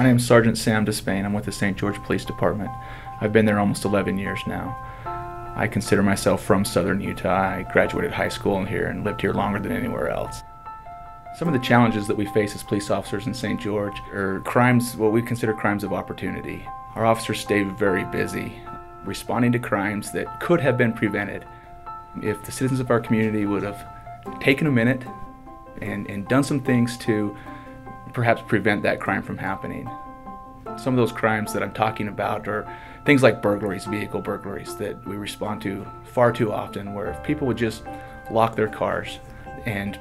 My name is Sergeant Sam Despain. I'm with the St. George Police Department. I've been there almost 11 years now. I consider myself from southern Utah. I graduated high school here and lived here longer than anywhere else. Some of the challenges that we face as police officers in St. George are crimes, what we consider crimes of opportunity. Our officers stay very busy responding to crimes that could have been prevented if the citizens of our community would have taken a minute and done some things to perhaps prevent that crime from happening. Some of those crimes that I'm talking about are things like burglaries, vehicle burglaries, that we respond to far too often, where if people would just lock their cars and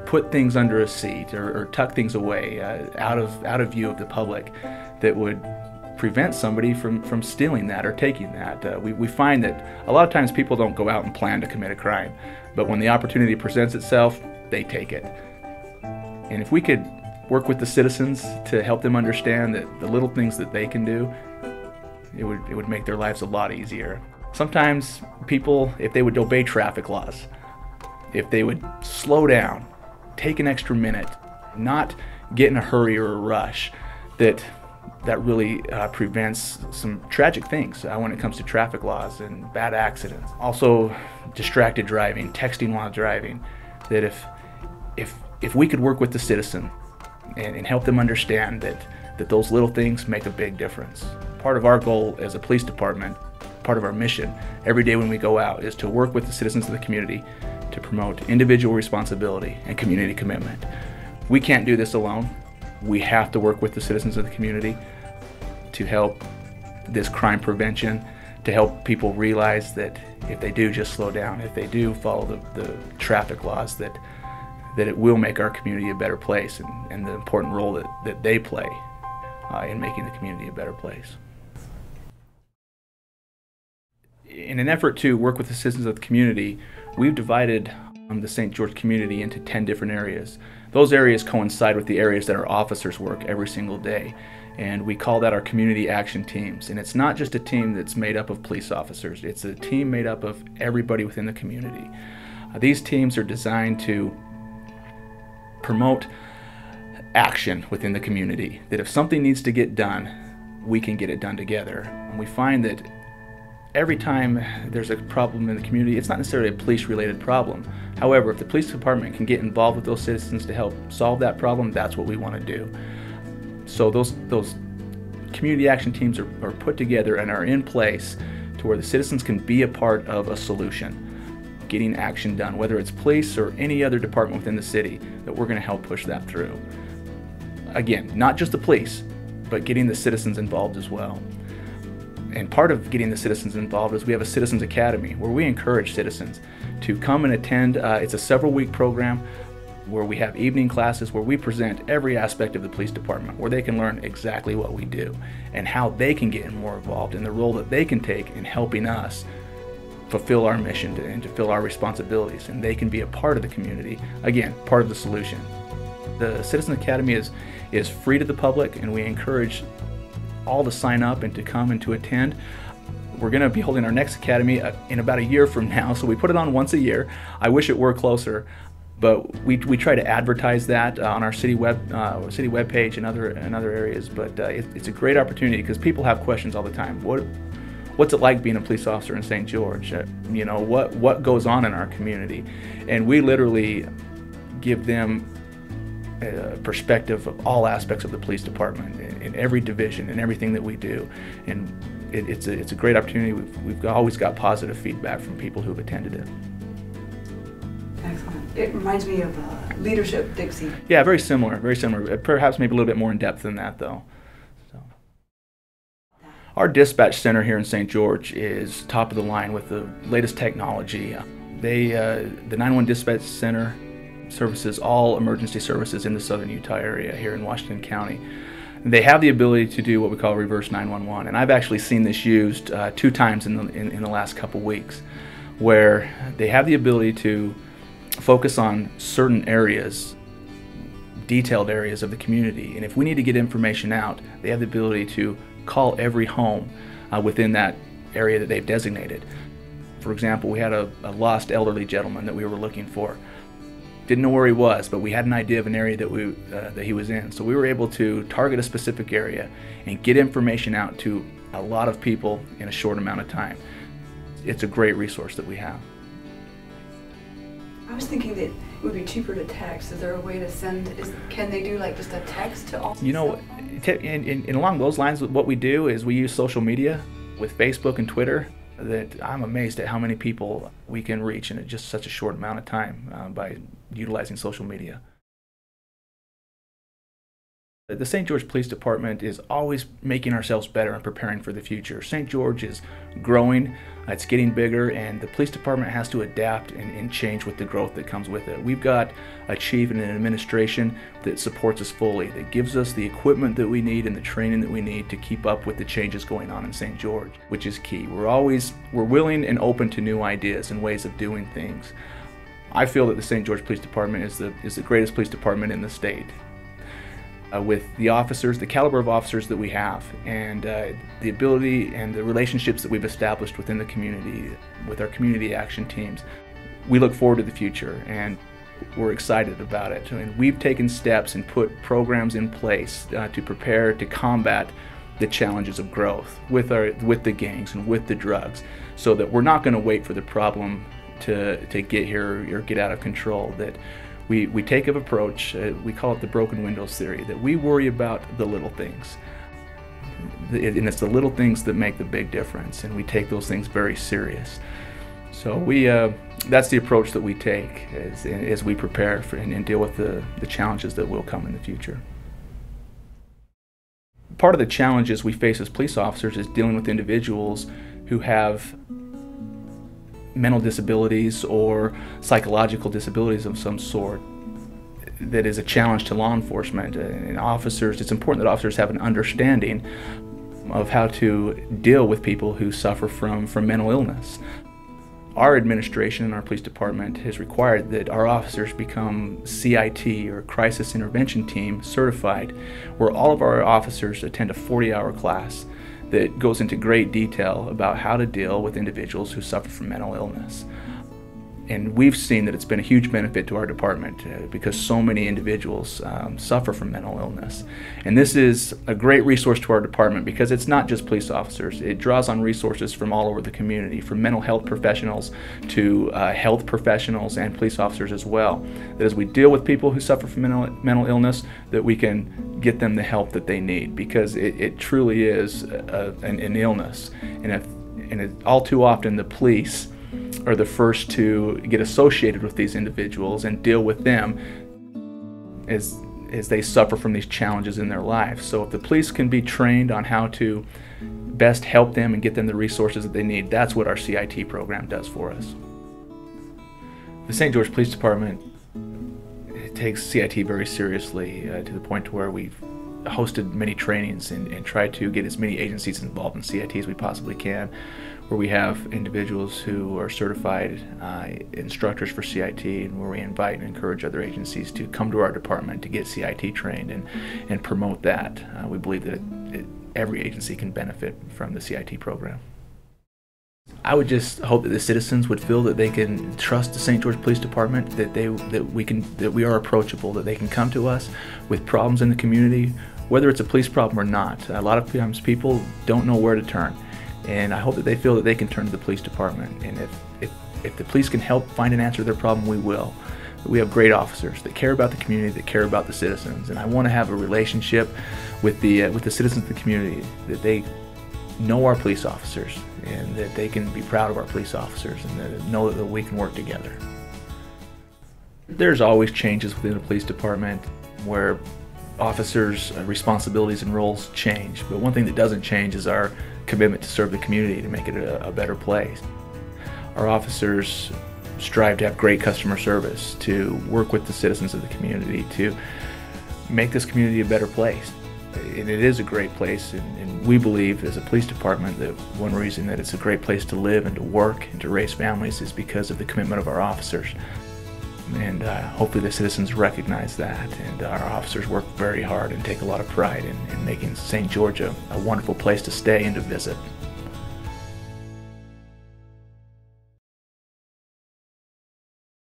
put things under a seat or tuck things away out of view of the public, that would prevent somebody from stealing that or taking that. We find that a lot of times people don't go out and plan to commit a crime, but when the opportunity presents itself, they take it. And if we could work with the citizens to help them understand that the little things that they can do, it would make their lives a lot easier. Sometimes people, if they would obey traffic laws, if they would slow down, take an extra minute, not get in a hurry or a rush, that really prevents some tragic things when it comes to traffic laws and bad accidents. Also, distracted driving, texting while driving, that if we could work with the citizen and help them understand that those little things make a big difference. Part of our goal as a police department, part of our mission every day when we go out, is to work with the citizens of the community to promote individual responsibility and community commitment. We can't do this alone. We have to work with the citizens of the community to help this crime prevention, to help people realize that if they do just slow down, if they do follow the traffic laws, that it will make our community a better place, and the important role that they play in making the community a better place. In an effort to work with the citizens of the community, we've divided the St. George community into 10 different areas. Those areas coincide with the areas that our officers work every single day, and we call that our community action teams. And it's not just a team that's made up of police officers, it's a team made up of everybody within the community. These teams are designed to promote action within the community, that if something needs to get done, we can get it done together. And we find that every time there's a problem in the community, it's not necessarily a police-related problem. However, if the police department can get involved with those citizens to help solve that problem, that's what we want to do. So those community action teams are put together and are in place to where the citizens can be a part of a solution, getting action done, whether it's police or any other department within the city, that we're going to help push that through. Again, not just the police, but getting the citizens involved as well. And part of getting the citizens involved is we have a Citizens Academy where we encourage citizens to come and attend. It's a several-week program where we have evening classes where we present every aspect of the police department, where they can learn exactly what we do and how they can get more involved in the role that they can take in helping us fulfill our mission and to fulfill our responsibilities, and they can be a part of the community, again, part of the solution. The Citizens Academy is free to the public, and we encourage all to sign up and to come and to attend. We're going to be holding our next academy in about a year from now, so we put it on once a year. I wish it were closer, but we try to advertise that on our city web page and other areas. But it's a great opportunity because people have questions all the time. What's it like being a police officer in St. George? You know, what goes on in our community? And we literally give them a perspective of all aspects of the police department in every division and everything that we do. And it's a great opportunity. We've always got positive feedback from people who've attended it. Excellent. It reminds me of Leadership Dixie. Yeah, very similar, very similar. Perhaps maybe a little bit more in depth than that, though. Our dispatch center here in St. George is top of the line with the latest technology. The 911 Dispatch Center services all emergency services in the southern Utah area here in Washington County. They have the ability to do what we call reverse 911, and I've actually seen this used 2 times in the last couple weeks, where they have the ability to focus on certain areas, detailed areas of the community, and if we need to get information out, they have the ability to call every home within that area that they've designated. For example, we had a lost elderly gentleman that we were looking for. Didn't know where he was, but we had an idea of an area that he was in. So we were able to target a specific area and get information out to a lot of people in a short amount of time. It's a great resource that we have. I was thinking that it would be cheaper to text. Is there a way to send, can they do like just a text to all? You know, and along those lines, what we do is we use social media with Facebook and Twitter. That I'm amazed at how many people we can reach in just such a short amount of time by utilizing social media. The St. George Police Department is always making ourselves better and preparing for the future. St. George is growing, it's getting bigger, and the police department has to adapt and change with the growth that comes with it. We've got a chief and an administration that supports us fully, that gives us the equipment that we need and the training that we need to keep up with the changes going on in St. George, which is key. We're willing and open to new ideas and ways of doing things. I feel that the St. George Police Department is the greatest police department in the state. With the officers, the caliber of officers that we have, and the ability and the relationships that we've established within the community, with our community action teams, we look forward to the future and we're excited about it. And we've taken steps and put programs in place to prepare to combat the challenges of growth with the gangs and with the drugs, so that we're not going to wait for the problem to get here or get out of control. That we take an approach, we call it the broken windows theory, that we worry about the little things. And it's the little things that make the big difference, and we take those things very serious. So that's the approach that we take as we prepare for and deal with the challenges that will come in the future. Part of the challenges we face as police officers is dealing with individuals who have mental disabilities or psychological disabilities of some sort that is a challenge to law enforcement. And officers, it's important that officers have an understanding of how to deal with people who suffer from mental illness. Our administration and our police department has required that our officers become CIT, or Crisis Intervention Team, certified, where all of our officers attend a 40-hour class that goes into great detail about how to deal with individuals who suffer from mental illness. And we've seen that it's been a huge benefit to our department because so many individuals suffer from mental illness. And this is a great resource to our department because it's not just police officers. It draws on resources from all over the community, from mental health professionals to health professionals and police officers as well. That as we deal with people who suffer from mental illness, that we can get them the help that they need, because it truly is an illness. And all too often the police are the first to get associated with these individuals and deal with them as they suffer from these challenges in their lives. So if the police can be trained on how to best help them and get them the resources that they need, that's what our CIT program does for us. The St. George Police Department takes CIT very seriously to the point to where we've hosted many trainings and tried to get as many agencies involved in CIT as we possibly can, where we have individuals who are certified instructors for CIT, and where we invite and encourage other agencies to come to our department to get CIT trained and promote that. We believe that every agency can benefit from the CIT program. I would just hope that the citizens would feel that they can trust the St. George Police Department, that we are approachable, that they can come to us with problems in the community, whether it's a police problem or not. A lot of times people don't know where to turn, and I hope that they feel that they can turn to the police department. And if the police can help find an answer to their problem, we will. We have great officers that care about the community, that care about the citizens, and I want to have a relationship with the citizens of the community, that they know our police officers and that they can be proud of our police officers and that know that we can work together. There's always changes within the police department where officers' responsibilities and roles change, but one thing that doesn't change is our commitment to serve the community, to make it a better place. Our officers strive to have great customer service, to work with the citizens of the community, to make this community a better place. And it is a great place, and we believe as a police department that one reason that it's a great place to live and to work and to raise families is because of the commitment of our officers. And hopefully the citizens recognize that, and our officers work very hard and take a lot of pride in making St. George a wonderful place to stay and to visit.